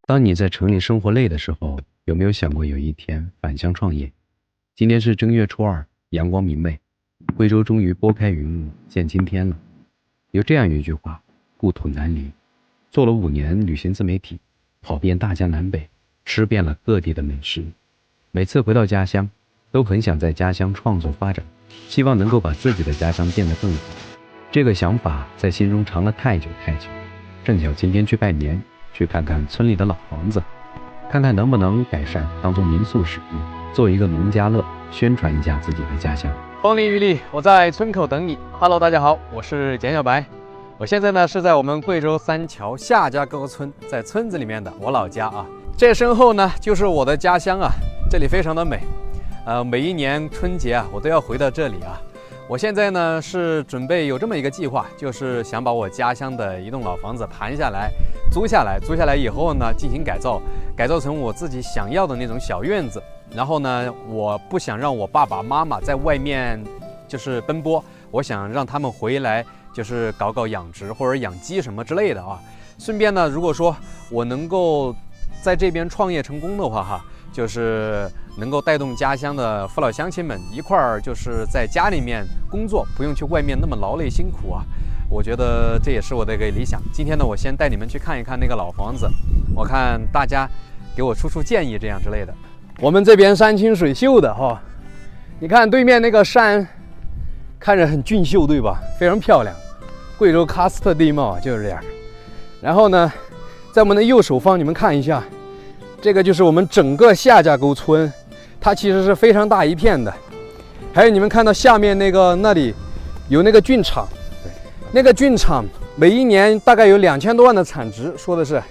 当你在城里生活累的时候，有没有想过有一天返乡创业？今天是正月初二，阳光明媚，贵州终于拨开云雾见青天了。有这样一句话：故土难离。做了5年旅行自媒体，跑遍大江南北，吃遍了各地的美食。每次回到家乡，都很想在家乡创作发展，希望能够把自己的家乡变得更好。这个想法在心中藏了太久太久。正巧今天去拜年，去看看村里的老房子，看看能不能改善当做民宿使用，做一个农家乐，宣传一下自己的家乡。风里雨里，我在村口等你。Hello， 大家好，我是简小白。我现在呢是在我们贵州三桥夏家沟村，在村子里面的我老家啊。这身后呢就是我的家乡啊，这里非常的美。每一年春节啊，我都要回到这里啊。我现在呢是准备有这么一个计划，就是想把我家乡的一栋老房子盘下来，租下来以后呢进行改造，改造成我自己想要的那种小院子。然后呢，我不想让我爸爸妈妈在外面就是奔波，我想让他们回来就是搞养殖或者养鸡什么之类的啊。顺便呢，如果说我能够在这边创业成功的话哈，就是能够带动家乡的父老乡亲们一块儿，就是在家里面工作，不用去外面那么劳累辛苦啊。我觉得这也是我的一个理想。今天呢，我先带你们去看一看那个老房子，我看大家给我出建议这样之类的。我们这边山清水秀的哈，你看对面那个山，看着很俊秀，对吧？非常漂亮。贵州喀斯特地貌就是这样。然后呢，在我们的右手方，你们看一下。这个就是我们整个夏家沟村，它其实是非常大一片的。还有你们看到下面那里有那个菌场，那个菌场每一年大概有2000多万的产值，说的是。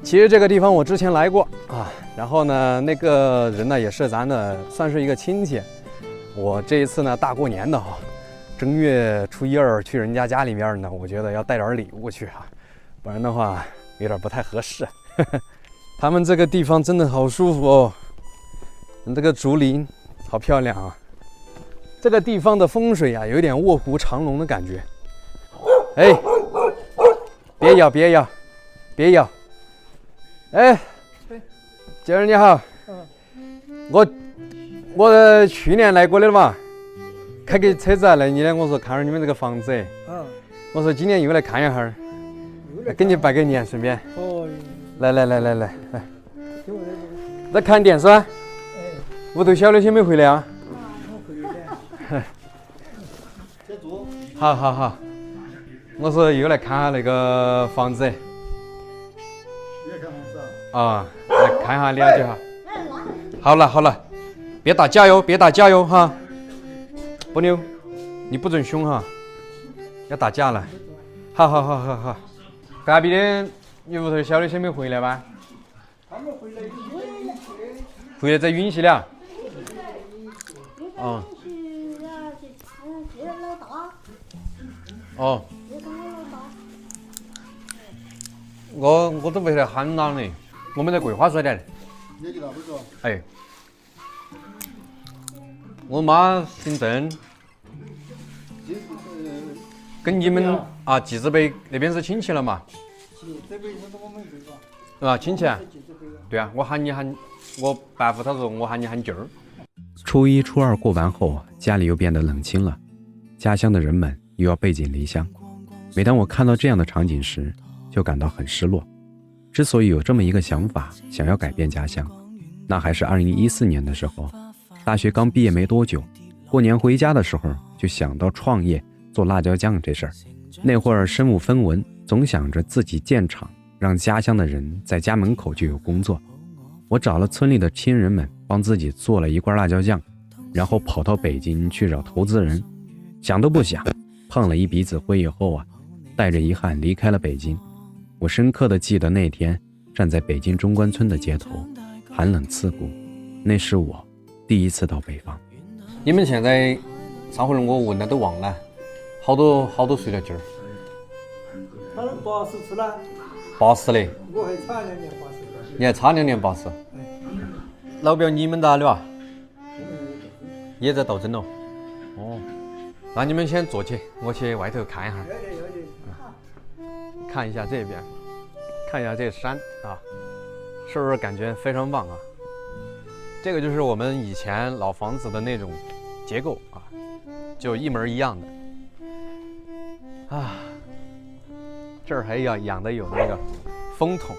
其实这个地方我之前来过啊，然后呢，那个人呢也是咱的算是一个亲戚。我这一次呢大过年的哈，正月初1、2去人家家里面呢，我觉得要带点礼物去啊，不然的话有点不太合适。他们这个地方真的好舒服哦，这个竹林好漂亮啊！这个地方的风水啊，有点卧虎藏龙的感觉。哎，别咬，别咬，别咬！哎，姐儿你好，我去年来过的嘛，开个车子来你呢，我说看下你们这个房子，我说今年又来看一下，给你拜个年，顺便。来，在看电视啊？屋头小的些没回来啊？好，我说又来看下那个房子。啊，来看下了解哈。好了，别打架哟哈！不牛，你不准凶哈，要打架了。好。隔壁的。你屋头小的些没回来吧？他们回来在允熙了。哦。哦。我都不来喊哪呢？我们在桂花水的。哎。我妈姓郑。跟你们啊，记字碑那边是亲戚了嘛？亲戚啊，对啊，我爸父他说我喊你喊舅儿。初1、初2过完后，家里又变得冷清了，家乡的人们又要背井离乡。每当我看到这样的场景时，就感到很失落。之所以有这么一个想法，想要改变家乡，那还是2014年的时候，大学刚毕业没多久，过年回家的时候就想到创业做辣椒酱这事儿。那会儿身无分文，总想着自己建厂，让家乡的人在家门口就有工作。我找了村里的亲人们帮自己做了一罐辣椒酱，然后跑到北京去找投资人。想都不想，碰了一鼻子灰以后啊，带着遗憾离开了北京。我深刻地记得那天站在北京中关村的街头，寒冷刺骨，那是我第一次到北方。你们现在上回我问的都忘了，好多岁了今儿？他都80出了，80嘞。我还差2年80。你还差2年80。老表，你们的了吧？也在斗争了。哦，那你们先坐起，我去外头看一下。看一下这边，看一下这山啊。是不是感觉非常棒啊？这个就是我们以前老房子的那种结构啊，就一模一样的啊。这儿还养的有那个蜂桶、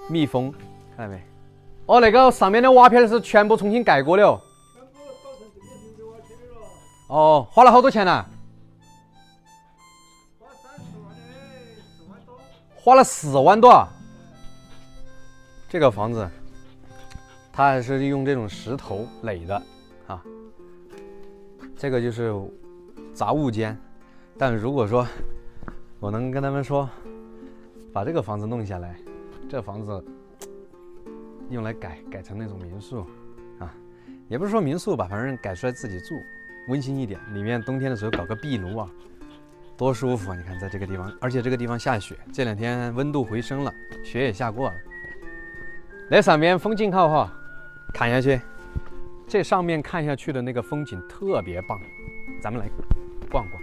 蜜蜂，看到没？哦，那个上面的瓦片是全部重新盖过的哦。哦，花了好多钱呢？花了4万多。这个房子，它还是用这种石头垒的啊。这个就是杂物间，但如果说我能跟他们说，把这个房子弄下来，这房子用来改成那种民宿啊，也不是说民宿吧，反正改出来自己住，温馨一点。里面冬天的时候搞个壁炉啊，多舒服啊！你看在这个地方，而且这个地方下雪，这2天温度回升了，雪也下过了。那上面风景好哈，看下去，这上面看下去的那个风景特别棒，咱们来逛逛。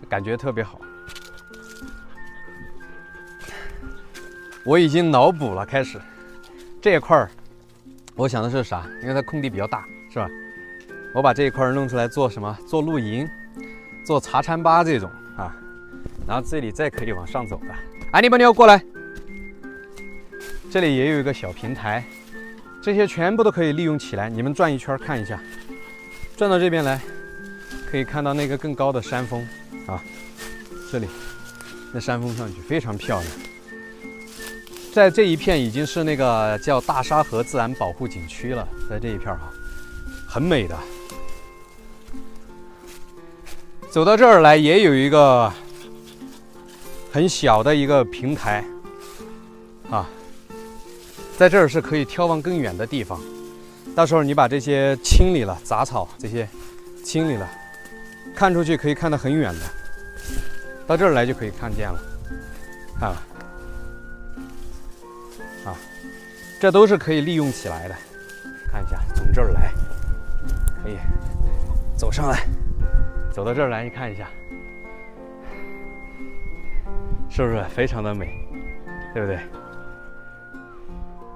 感觉特别好，我已经脑补了。开始这一块儿，我想的是啥？因为它空地比较大，是吧？我把这一块儿弄出来做什么？做露营，做茶餐吧这种啊。然后这里再可以往上走的。哎，你们要过来，这里也有一个小平台，这些全部都可以利用起来。你们转一圈看一下，转到这边来，可以看到那个更高的山峰。啊，这里那山峰上去非常漂亮，在这一片已经是那个叫大沙河自然保护景区了，在这一片哈，很美的。走到这儿来也有一个很小的一个平台啊，在这儿是可以眺望更远的地方。到时候你把这些清理了，杂草这些清理了，看出去可以看得很远的。到这儿来就可以看见了，看了啊，这都是可以利用起来的。看一下，从这儿来，可以走上来，走到这儿来，你看一下，是不是非常的美，对不对？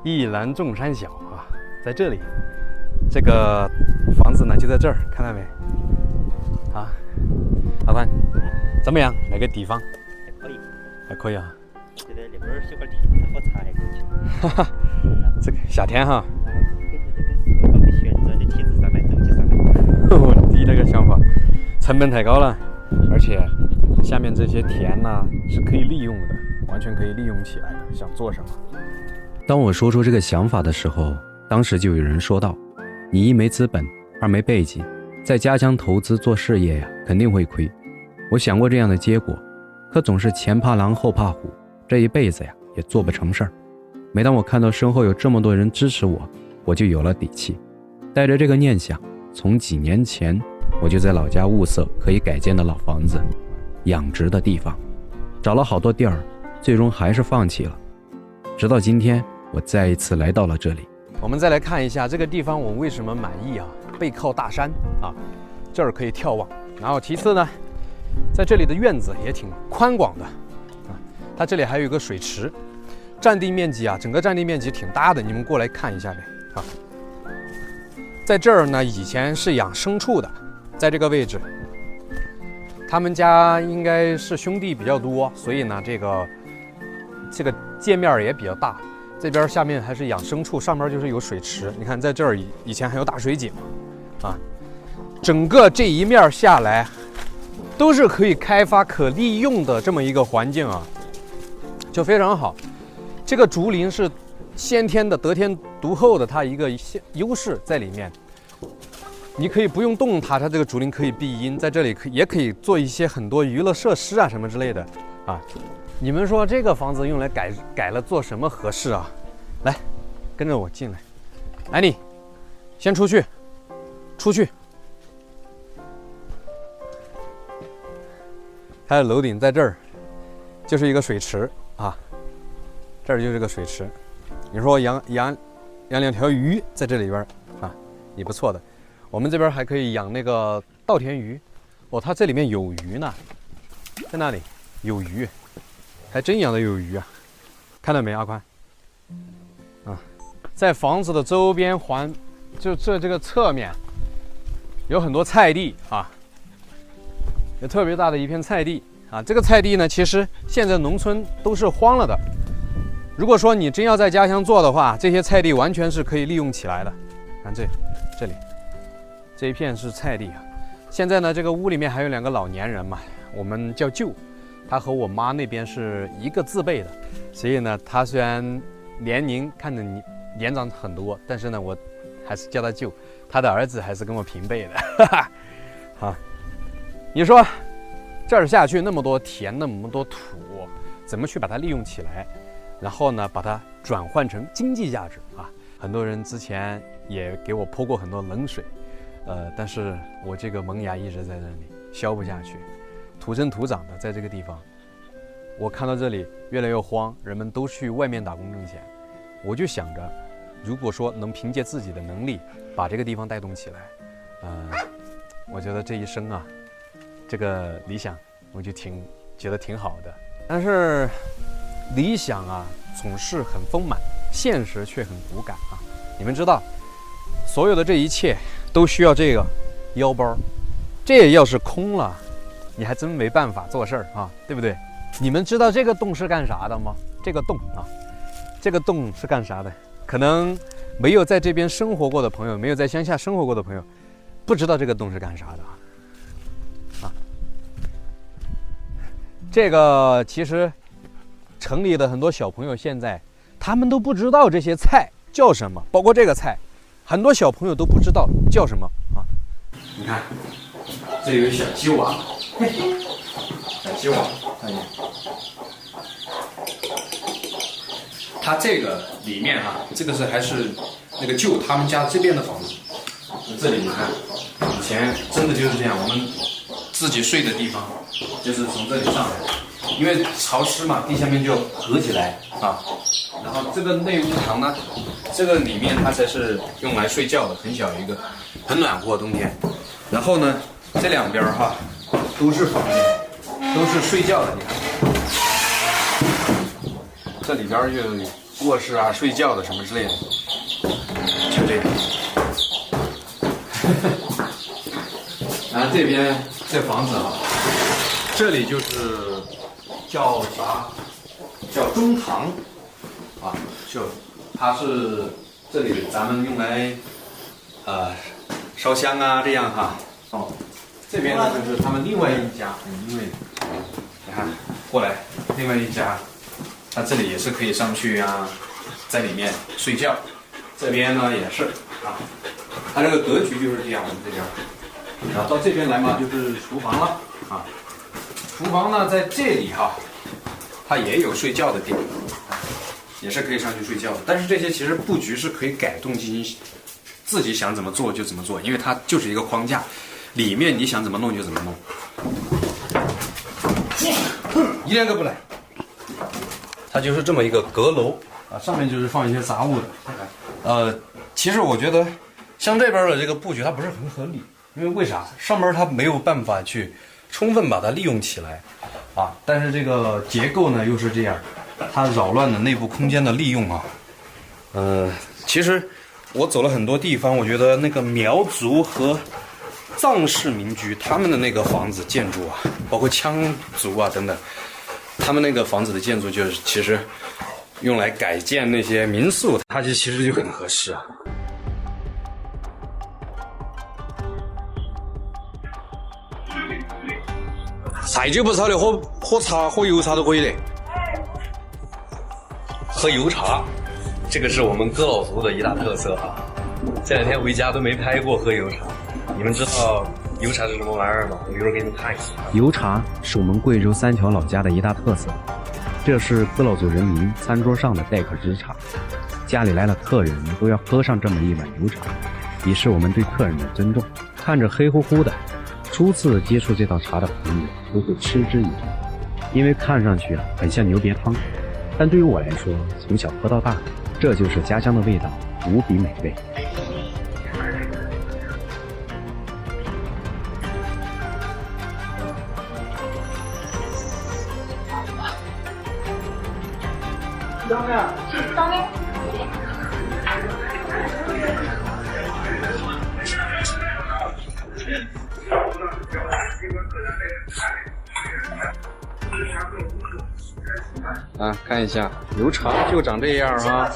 一览众山小啊，在这里，这个房子呢就在这儿，看到没？啊，老板。怎么样？那个地方还可以，还可以啊。觉得那边修个亭子喝茶还可以。哈哈，这个夏天哈。根据这个是个旋转的梯子上来走起上来。你这个想法，成本太高了，而且下面这些田呢是可以利用的，完全可以利用起来的，想做什么。当我说出这个想法的时候，当时就有人说道：“你一没资本，二没背景，在家乡投资做事业呀，肯定会亏。”我想过这样的结果，可总是前怕狼后怕虎，这一辈子呀也做不成事儿。每当我看到身后有这么多人支持我，我就有了底气。带着这个念想，从几年前我就在老家物色可以改建的老房子、养殖的地方，找了好多地儿，最终还是放弃了。直到今天，我再一次来到了这里。我们再来看一下这个地方，我为什么满意啊？背靠大山啊，这儿可以眺望。然后其次呢，在这里的院子也挺宽广的啊，它这里还有一个水池，占地面积啊，整个占地面积挺大的，你们过来看一下呗啊。在这儿呢，以前是养牲畜的，在这个位置，他们家应该是兄弟比较多，所以呢，这个界面也比较大。这边下面还是养牲畜，上面就是有水池，你看在这儿以前还有大水井啊，整个这一面下来。都是可以开发、可利用的这么一个环境啊，就非常好。这个竹林是先天的、得天独厚的，它一个优势在里面。你可以不用动它，它这个竹林可以避阴，在这里也可以做一些很多娱乐设施啊什么之类的啊。你们说这个房子用来改了做什么合适啊？来，跟着我进来。安妮，先出去，出去。它的楼顶在这儿，就是一个水池啊，这儿就是个水池。你说养2条鱼在这里边啊，也不错的。我们这边还可以养那个稻田鱼，哦，它这里面有鱼呢，在那里有鱼，还真养的有鱼啊，看到没，阿宽？啊，在房子的周边这个侧面有很多菜地啊，有特别大的一片菜地啊。这个菜地呢，其实现在农村都是荒了的。如果说你真要在家乡做的话，这些菜地完全是可以利用起来的。看这里，这一片是菜地啊。现在呢，这个屋里面还有2个老年人嘛，我们叫舅，他和我妈那边是一个字辈的，所以呢，他虽然年龄看着你年长很多，但是呢，我还是叫他舅。他的儿子还是跟我平辈的，哈哈。好，你说这儿下去那么多田，那么多土，怎么去把它利用起来？然后呢，把它转换成经济价值啊！很多人之前也给我泼过很多冷水，但是我这个萌芽一直在那里消不下去，土生土长的在这个地方。我看到这里越来越荒，人们都去外面打工挣钱，我就想着，如果说能凭借自己的能力把这个地方带动起来，我觉得这一生啊，这个理想我就觉得挺好的。但是理想啊总是很丰满，现实却很骨感啊。你们知道，所有的这一切都需要这个腰包，这要是空了，你还真没办法做事儿啊，对不对？你们知道这个洞是干啥的吗？这个洞啊，这个洞是干啥的？可能没有在这边生活过的朋友，没有在乡下生活过的朋友，不知道这个洞是干啥的啊。这个其实城里的很多小朋友现在他们都不知道这些菜叫什么，包括这个菜，很多小朋友都不知道叫什么啊。你看，这有小鸡娃，小鸡娃，看见？它这个里面啊，这个还是那个舅他们家这边的房子。这里你看，以前真的就是这样，我们自己睡的地方就是从这里上来，因为潮湿嘛，地下面就合起来啊。然后这个内屋堂呢，这个里面它才是用来睡觉的，很小一个，很暖和冬天。然后呢，这两边哈都是房间，都是睡觉的，你看。这里边有卧室啊、睡觉的什么之类的，就这个。然后这边这房子啊，这里就是叫啥？叫中堂啊，就它是这里咱们用来烧香啊这样哈。哦，这边呢就是他们另外一家，因为你看过来另外一家。它这里也是可以上去啊，在里面睡觉。这边呢也是啊，它这个格局就是这样。我们这边，然后到这边来嘛，就是厨房了啊。厨房呢在这里哈，它也有睡觉的地方，也是可以上去睡觉的。但是这些其实布局是可以改动进行，自己想怎么做就怎么做，因为它就是一个框架，里面你想怎么弄就怎么弄。一两个不来。它就是这么一个阁楼啊，上面就是放一些杂物的。其实我觉得像这边的这个布局它不是很合理，因为为啥？上面它没有办法去充分把它利用起来啊，但是这个结构呢又是这样，它扰乱了内部空间的利用啊。其实我走了很多地方，我觉得那个苗族和藏式民居他们的那个房子建筑啊，包括羌族啊等等。他们那个房子的建筑就是其实用来改建那些民宿，它其实就很合适啊。菜酒不烧的，喝茶喝油茶都可以的。喝油茶，这个是我们哥老族的一大特色啊。这两天回家都没拍过喝油茶。你们知道油茶是什么玩意儿吗？我一会儿给你们看一下。油茶是我们贵州三桥老家的一大特色，这是哥老族人民餐桌上的待客之茶，家里来了客人都要喝上这么一碗油茶，以示我们对客人的尊重。看着黑乎乎的，初次接触这道茶的朋友都会嗤之以鼻，因为看上去很像牛瘪汤，但对于我来说，从小喝到大，这就是家乡的味道，无比美味。张啊，啊，看一下油茶就长这样啊，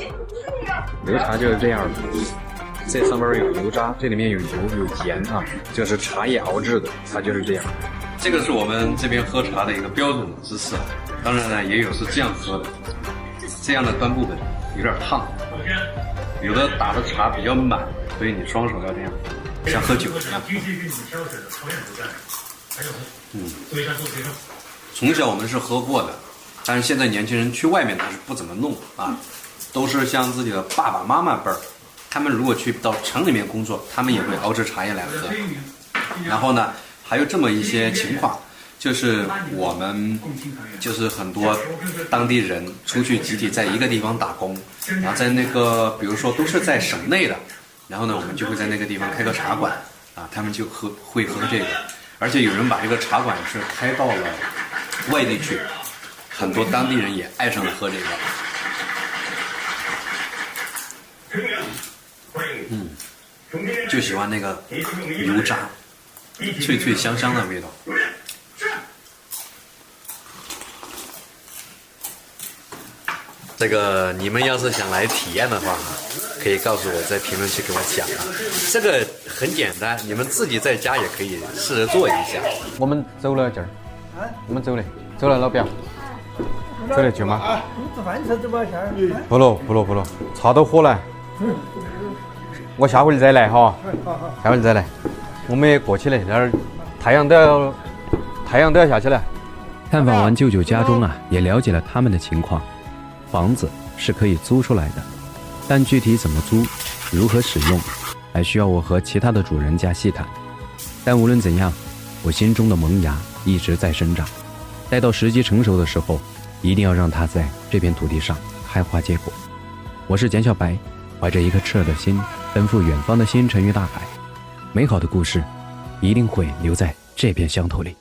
油茶就是这样的。这上面有油渣，这里面有油有盐啊，这是茶叶熬制的，它就是这样。这个是我们这边喝茶的一个标准的姿势，当然呢也有是这样喝的，这样的端不稳，有点烫。有的打的茶比较满，所以你双手要这样，像喝酒一样。从小我们是喝过的，但是现在年轻人去外面他是不怎么弄啊，都是像自己的爸爸妈妈辈儿，他们如果去到城里面工作，他们也会熬制茶叶来喝。然后呢，还有这么一些情况，就是我们就是很多当地人出去集体在一个地方打工，然后在那个比如说都是在省内的，然后呢我们就会在那个地方开个茶馆啊，他们就会喝这个，而且有人把这个茶馆是开到了外地去，很多当地人也爱上了喝这个。就喜欢那个油渣，脆脆香香的味道。这个你们要是想来体验的话，可以告诉我，在评论区跟我讲啊。这个很简单，你们自己在家也可以试着做一下。我们走了这儿，我们走了，走了老表，走了就吗？啊，你吃饭吃这把钱？不了，茶都喝了。我下回再来哈，下回再来。我们也过去了，那儿太阳都要下去了。探访完舅舅家中啊，也了解了他们的情况。房子是可以租出来的，但具体怎么租、如何使用，还需要我和其他的主人家细谈。但无论怎样，我心中的萌芽一直在生长，待到时机成熟的时候，一定要让它在这片土地上开花结果。我是简小白，怀着一颗炽热的心，奔赴远方的星辰与大海。美好的故事一定会留在这片乡土里。